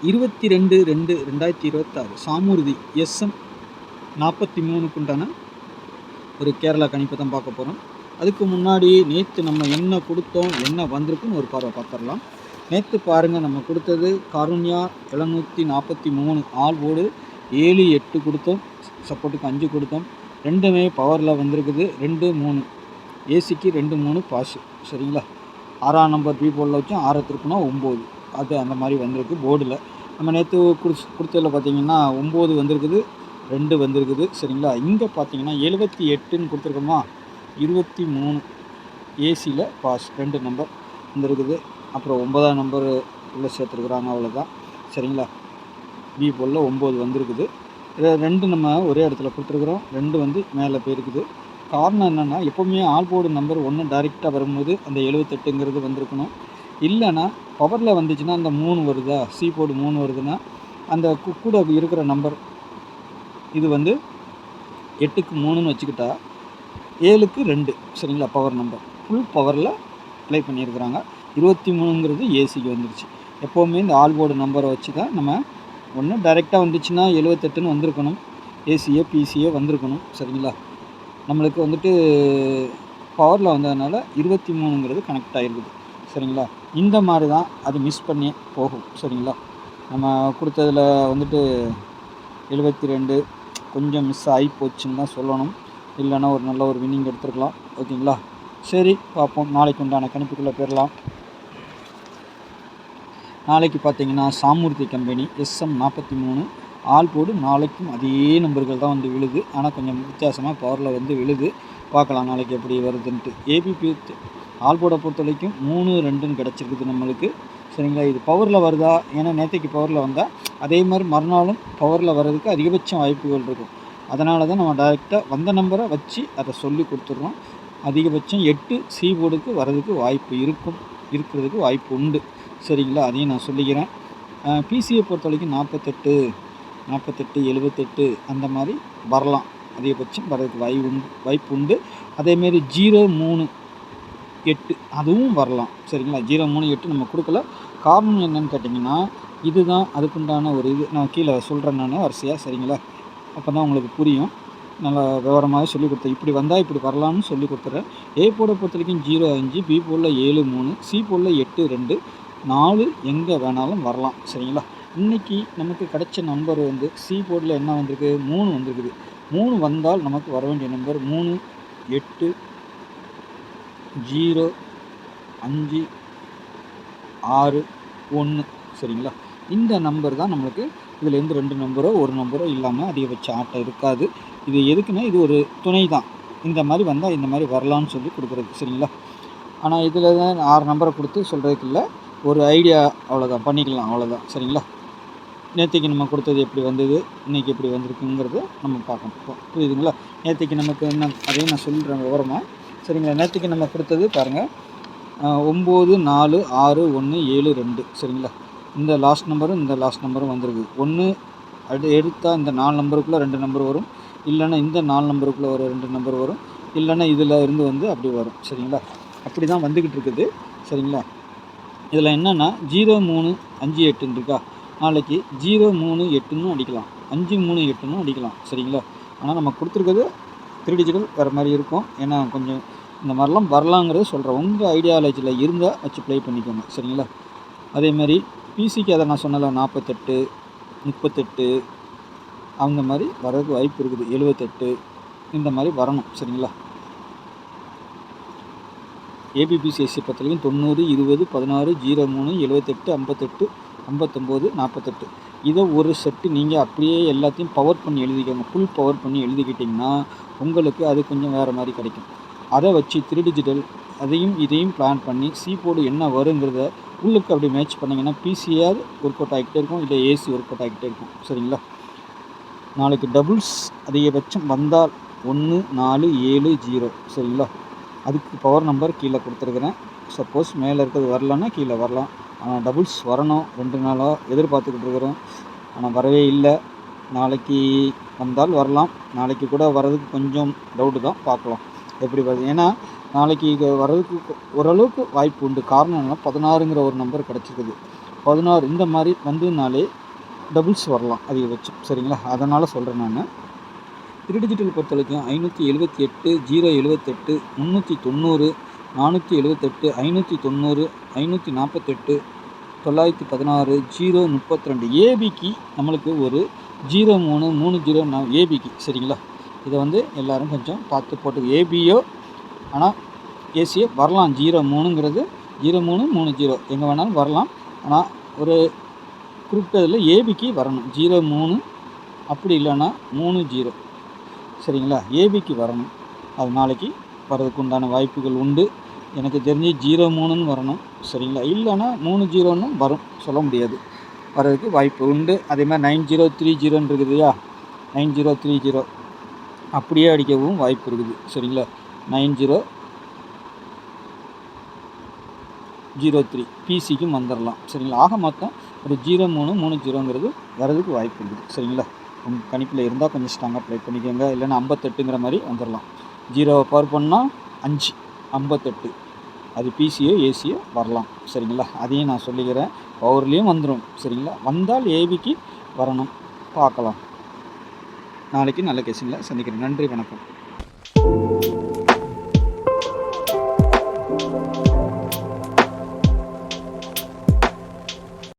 22/2/2026 சாமூர்த்தி SM 43க்கு உண்டான ஒரு கேரளா கணிப்பை தான் பார்க்க போகிறோம். அதுக்கு முன்னாடி நேற்று நம்ம என்ன கொடுத்தோம், என்ன வந்திருக்குன்னு ஒரு பார்வை பார்த்துடலாம். நேற்று பாருங்கள், நம்ம கொடுத்தது காருண்யா 743 ஆல் போர்டு 7 8 கொடுத்தோம், சப்போர்ட்டுக்கு 5 கொடுத்தோம். ரெண்டுமே பவரில் வந்திருக்குது. 2 3 ஏசிக்கு 2 3 பாஸு. சரிங்களா? 6ஆம் நம்பர் பி போர்டில் வச்சோம், 6 திருப்புனா 9. அது அந்த மாதிரி வந்திருக்கு போர்டில். நம்ம நேற்று கொடுத்ததில் பார்த்தீங்கன்னா 9 வந்திருக்குது, 2 வந்திருக்குது. சரிங்களா? இங்கே பார்த்தீங்கன்னா 78ன்னு கொடுத்துருக்கோமா, 23 ஏசியில் பாஸ் 2 நம்பர் வந்திருக்குது. அப்புறம் 9ஆம் நம்பர் உள்ளே சேர்த்துருக்குறாங்க, அவ்வளோதான். சரிங்களா? பி போர்டில் 9 வந்திருக்குது. 2 நம்ம ஒரே இடத்துல கொடுத்துருக்குறோம், 2 வந்து மேலே போயிருக்குது. காரணம் என்னென்னா, எப்போவுமே ஆல் போர்டு நம்பர் 1 டைரெக்டாக வரும்போது அந்த 78ங்கிறது வந்திருக்கணும். இல்லைன்னா பவரில் வந்துச்சுன்னா அந்த 3 வருதா, சி போர்டு 3 வருதுன்னா அந்த கூட இருக்கிற நம்பர் இது வந்து 8க்கு 3ன்னு வச்சுக்கிட்டா 7க்கு 2. சரிங்களா? பவர் நம்பர் ஃபுல் பவரில் ப்ளே பண்ணியிருக்கிறாங்க. 23ங்கிறது ஏசிக்கு வந்துருச்சு. எப்போவுமே இந்த ஆல் போர்டு நம்பரை வச்சு தான் நம்ம ஒன்று டைரெக்டாக வந்துச்சுன்னா 78ன்னு வந்திருக்கணும், ஏசியோ பிசியோ வந்திருக்கணும். சரிங்களா? நம்மளுக்கு வந்துட்டு பவரில் வந்ததுனால 23ங்கிறது கனெக்ட் ஆகிருக்குது. சரிங்களா? இந்த மாதிரி தான் அது மிஸ் பண்ணி போகும். சரிங்களா? நம்ம கொடுத்ததில் வந்துட்டு 72 கொஞ்சம் மிஸ் ஆகி போச்சுன்னு தான் சொல்லணும். இல்லைன்னா ஒரு நல்ல ஒரு வின்னிங் எடுத்துருக்கலாம். ஓகேங்களா? சரி, பார்ப்போம். நாளைக்கு உண்டான கணிப்புக்குள்ளே போயிடலாம். நாளைக்கு பார்த்தீங்கன்னா சாமூர்த்தி கம்பெனி SM 43 ஆல் போர்டு நாளைக்கும் அதே நம்பர்கள் தான் வந்து விழுது. ஆனால் கொஞ்சம் வித்தியாசமாக பவரில் வந்து விழுது. பார்க்கலாம் நாளைக்கு எப்படி வருதுன்ட்டு. ஏபிபி ஆல் போர்டை பொறுத்த வரைக்கும் 3 2ன்னு கிடச்சிருக்குது நம்மளுக்கு. சரிங்களா? இது பவரில் வருதா? ஏன்னா நேற்றைக்கு பவரில் வந்தால் அதே மாதிரி மறுநாளும் பவரில் வர்றதுக்கு அதிகபட்சம் வாய்ப்புகள் இருக்கும். அதனால தான் நம்ம டைரெக்டாக வந்த நம்பரை வச்சு அதை சொல்லி கொடுத்துட்றோம். அதிகபட்சம் 8 சி போர்டுக்கு வர்றதுக்கு வாய்ப்பு இருக்கிறதுக்கு வாய்ப்பு உண்டு. சரிங்களா? அதையும் நான் சொல்லிக்கிறேன். பிசியை பொறுத்த வரைக்கும் 48 78 அந்த மாதிரி வரலாம். அதிகபட்சம் வர்றதுக்கு வாய்ப்பு உண்டு. அதேமாரி 0 3 8 அதுவும் வரலாம். சரிங்களா? 0 3 8 நம்ம கொடுக்கல. காரணம் என்னன்னு கேட்டிங்கன்னா, இதுதான் அதுக்குண்டான ஒரு இது நான் கீழே சொல்கிறேன் நான் வரிசையாக. சரிங்களா? அப்போ தான் உங்களுக்கு புரியும். நல்லா விவரமாக சொல்லி கொடுத்தேன். இப்படி வந்தால் இப்படி வரலாம்னு சொல்லி கொடுத்துட்றேன். ஏ போர்டை பொறுத்த வரைக்கும் 0 5, பி போர்டில் 7 3, சி போர்டில் 8 2, 4 எங்கே வேணாலும் வரலாம். சரிங்களா? இன்றைக்கி நமக்கு கிடைச்ச நம்பர் வந்து சி போர்டில் என்ன வந்திருக்கு, 3 வந்திருக்குது. 3 வந்தால் நமக்கு வர வேண்டிய நம்பர் 3 8 0 5 6 1. சரிங்களா? இந்த நம்பர் தான் நம்மளுக்கு. இதுலேருந்து 2 நம்பரோ 1 நம்பரோ இல்லாமல் அதிகபட்ச ஆட்டம் இருக்காது. இது எதுக்குன்னா, இது ஒரு துணை தான். இந்த மாதிரி வந்தால் இந்த மாதிரி வரலான்னு சொல்லி கொடுக்குறது. சரிங்களா? ஆனால் இதில் தான் 6 நம்பரை கொடுத்து சொல்கிறதுக்கு இல்லை, ஒரு ஐடியா அவ்வளோதான், பண்ணிக்கலாம், அவ்வளோதான். சரிங்களா? நேற்றுக்கு நம்ம கொடுத்தது எப்படி வந்தது, இன்றைக்கி எப்படி வந்திருக்குங்கிறது நம்ம பார்க்கணும். புரியுதுங்களா? நேற்றுக்கு நமக்கு என்ன, அதையும் நான் சொல்கிறேன் விவரமாக. சரிங்களா? நேற்றுக்கு நம்ம கொடுத்தது பாருங்கள், 9 4 6 1 7 2. சரிங்களா? இந்த லாஸ்ட் நம்பரும் வந்திருக்கு. ஒன்று எடுத்தால் இந்த 4 நம்பருக்குள்ளே 2 நம்பர் வரும், இல்லைன்னா இந்த 4 நம்பருக்குள்ளே ஒரு 2 நம்பர் வரும், இல்லைன்னா இதில் இருந்து வந்து அப்படி வரும். சரிங்களா? அப்படி தான் வந்துக்கிட்டு இருக்குது. சரிங்களா? இதில் என்னென்னா 0 3 5 8ன்னு இருக்கா, நாளைக்கு 0 3 8ன்னு அடிக்கலாம், 5 3 8ன்னு அடிக்கலாம். சரிங்களா? ஆனால் நம்ம கொடுத்துருக்கிறது 3 டிஜிட்டல் வேறு மாதிரி இருக்கும். ஏன்னா கொஞ்சம் இந்த மாதிரிலாம் வரலாங்கிறது சொல்கிறேன். உங்கள் ஐடியாலஜியில் இருந்தால் வச்சு ப்ளே பண்ணிக்கோங்க. சரிங்களா? அதேமாதிரி பிசிக்கு அதை நான் சொன்னல 48 38 அந்த மாதிரி வர்றதுக்கு வாய்ப்பு இருக்குது. 78 இந்த மாதிரி வரணும். சரிங்களா? ஏபிபிசிஎஸ்சி பொறுத்தவரைக்கும் 90 20 16 03 78 58 59 48. இதை ஒரு செட்டு நீங்கள் அப்படியே எல்லாத்தையும் பவர் பண்ணி எழுதிக்கோங்க. ஃபுல் பவர் பண்ணி எழுதிக்கிட்டிங்கன்னா உங்களுக்கு அது கொஞ்சம் வேறு மாதிரி கிடைக்கும். அதை வச்சு 3 டிஜிட்டல் அதையும் இதையும் பிளான் பண்ணி சி போர்டு என்ன வருங்கிறத உள்ளுக்கு அப்படி மேட்ச் பண்ணிங்கன்னா பிசியாவது ஒர்க் அவுட் ஆகிக்கிட்டே இருக்கும், இல்லை ஏசி ஒர்க் அவுட் ஆகிக்கிட்டே இருக்கும். சரிங்களா? நாளைக்கு டபுள்ஸ் அதிகபட்சம் வந்தால் 1 4 7 0. சரிங்களா? அதுக்கு பவர் நம்பர் கீழே கொடுத்துருக்குறேன். சப்போஸ் மேலே இருக்கிறது வரலன்னா கீழே வரலாம். ஆனால் டபுள்ஸ் வரணும். 2 நாளாக எதிர்பார்த்துக்கிட்டு இருக்கிறோம், ஆனால் வரவே இல்லை. நாளைக்கு வந்தால் வரலாம், நாளைக்கு கூட வர்றதுக்கு கொஞ்சம் டவுட்டு தான், பார்க்கலாம் எப்படி வருது. ஏன்னா நாளைக்கு வர்றதுக்கு ஓரளவுக்கு வாய்ப்பு உண்டு. காரணம் என்னன்னா 16ங்கிற ஒரு நம்பர் கிடச்சிருக்குது. 16 இந்த மாதிரி வந்ததுனாலே டபுள்ஸ் வரலாம் அதிகபட்சம். சரிங்களா? அதனால் சொல்கிறேன் நான். 3 டிஜிட்டல் பொறுத்த வரைக்கும் 578, 078, 390, 478, 590, 548, 916, 032 ஏபிக்கு நம்மளுக்கு ஒரு 0330 ஏபிக்கு. சரிங்களா? இதை வந்து எல்லோரும் கொஞ்சம் பார்த்து போட்டு ஏபியோ ஆனால் ஏசியோ வரலாம். 03ங்கிறது 0330 எங்கே வேணாலும் வரலாம். ஆனால் ஒரு குறிப்பிட்டதில் ஏபிக்கு வரணும் 03, அப்படி இல்லைன்னா 30. சரிங்களா? ஏபிக்கு வரணும். அது நாளைக்கு வர்றதுக்கு உண்டான வாய்ப்புகள் உண்டு. எனக்கு தெரிஞ்சு 03ன்னு வரணும். சரிங்களா? இல்லைன்னா 30ன்னு வரும், சொல்ல முடியாது, வர்றதுக்கு வாய்ப்பு உண்டு. அதே மாதிரி 9030 இருக்குது இல்லையா, 9030 அப்படியே அடிக்கவும் வாய்ப்பு இருக்குது. சரிங்களா? 9003 பிசிக்கும் வந்துடலாம். சரிங்களா? ஆக மொத்தம் ஒரு 0330ங்கிறது வர்றதுக்கு வாய்ப்பு இருக்குது. சரிங்களா? உங்கள் கணிப்பில் இருந்தால் கொஞ்சம் ஸ்ட்ராங்காக ப்ளே பண்ணிக்கோங்க. இல்லைன்னா 58ங்கிற மாதிரி வந்துடலாம். 0 பவர் பண்ணால் 5, 58 அது பிசியோ ஏசியோ வரலாம். சரிங்களா? அதையும் நான் சொல்லிக்கிறேன். பவர்லேயும் வந்துடும். சரிங்களா? வந்தால் ஏபிக்கு வரணும். பார்க்கலாம். நாளைக்கு நல்ல கேஸில் சந்திக்கிறேன். நன்றி, வணக்கம்.